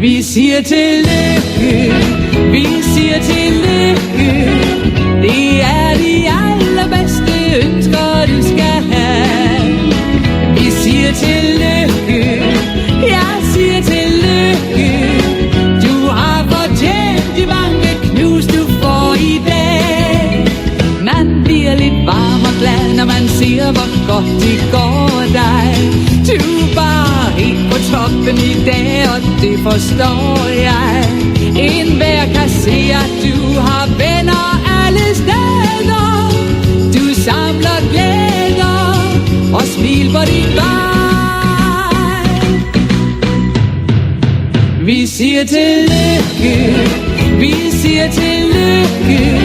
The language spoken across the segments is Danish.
Vi siger tillykke, vi siger tillykke. Det er de allerbedste ønsker, du skal have. Vi siger tillykke, jeg siger tillykke. Du har fortjent de mange knus, du får i dag. Man bliver lidt varm og glad, når man ser, hvor godt det går dig. Du er bare helt på toppen i dag, og det forstår jeg. Enhver kan se, at du har venner alle steder. Du samler glæder og smil på din vej. Vi siger tillykke, vi siger tillykke.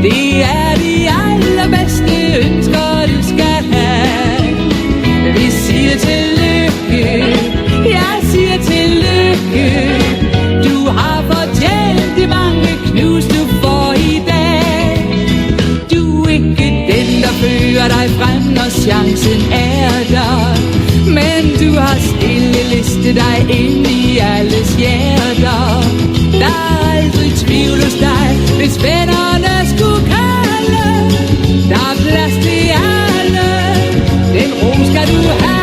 Det er de allerbedste ønsker, du skal have. Vi siger tillykke, jeg siger tillykke. Du har fortjent de mange knus, du får i dag. Du er ikke den, der fører dig frem, når chancen er der. Men du har stille listet dig ind i alles hjerter. Der er aldrig tvivl hos dig, hvis vennerne skulle kalde. Der er plads til alle, den ro skal du have.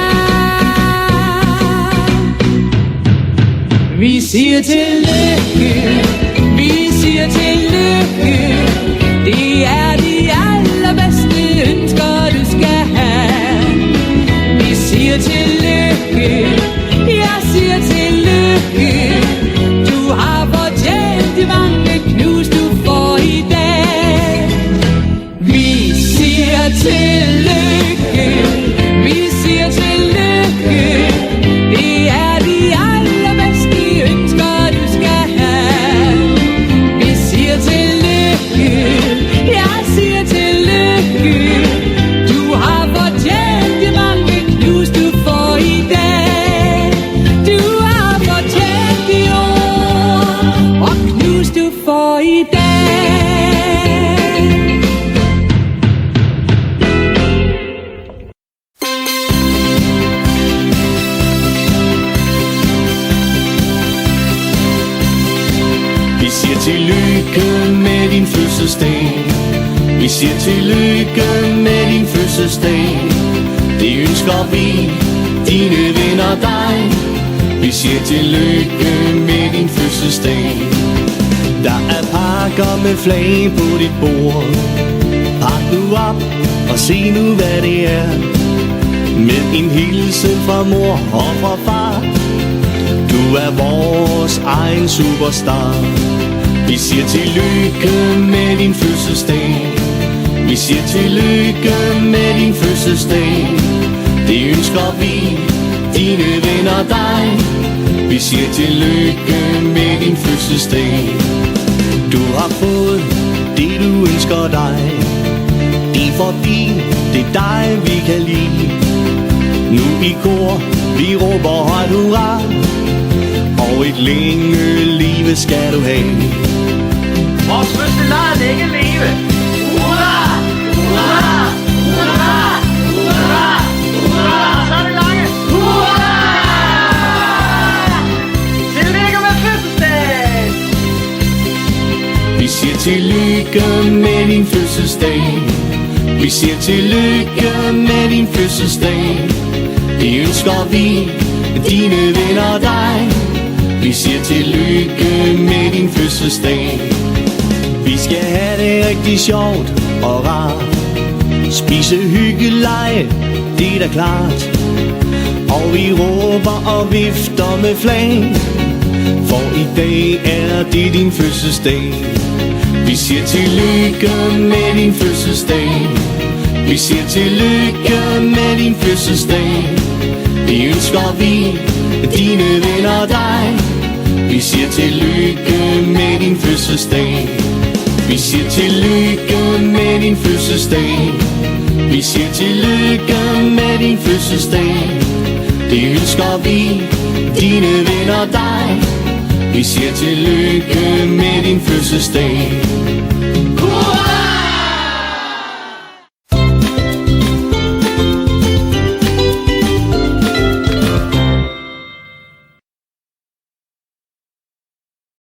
Vi siger tillykke, vi siger tillykke. Det er de allerbedste ønsker, du skal have. Vi siger tillykke, jeg siger tillykke. Du har fortjent de mange knus, du får i dag. Vi siger tillykke, vi siger tillykke. Det er de allerbedste ønsker, du skal have. Vi siger tillykke, jeg siger tillykke. Du har fortjent de mange knus, du får i dag. Du har fortjent de ord og knus, du får i dag. Vi siger tillykke med din fødselsdag. Vi siger tillykke med din fødselsdag. Det ønsker vi, dine venner dig. Vi siger tillykke med din fødselsdag. Der er pakker med flag på dit bord. Pak nu op og se nu hvad det er. Med en hilsen fra mor og fra far. Du er vores egen superstar. Vi siger tillykke med din fødselsdag. Vi siger tillykke med din fødselsdag. Det ønsker vi, dine venner dig. Vi siger tillykke med din fødselsdag. Du har fået det du ønsker dig. Det er fordi det er dig vi kan lide. Nu i kor vi råber højt hurra. Og et længe liv skal du have. Vores fødselar længe leve. Hurra! Hurra! Hurra! Hurra! Hurra! Så er det lange. Hurra! Tillykke med fødselsdagen! Vi siger tillykke med din fødselsdag. Vi siger tillykke med din fødselsdag. Det ønsker vi, dine venner dig. Vi siger tillykke med din fødselsdag. Vi skal have det rigtig sjovt og rart. Spise, hygge, lege, det er da klart. Og vi råber og vifter med flag. For i dag er det din fødselsdag. Vi siger tillykke med din fødselsdag. Vi siger tillykke med din fødselsdag. Det ønsker vi, dine venner dig. Vi siger tillykke med din fødselsdag. Vi siger tillykke med din fødselsdag. Vi siger tillykke med din fødselsdag. Det ønsker vi, dine venner dig. Vi siger tillykke med din fødselsdag. Hurra!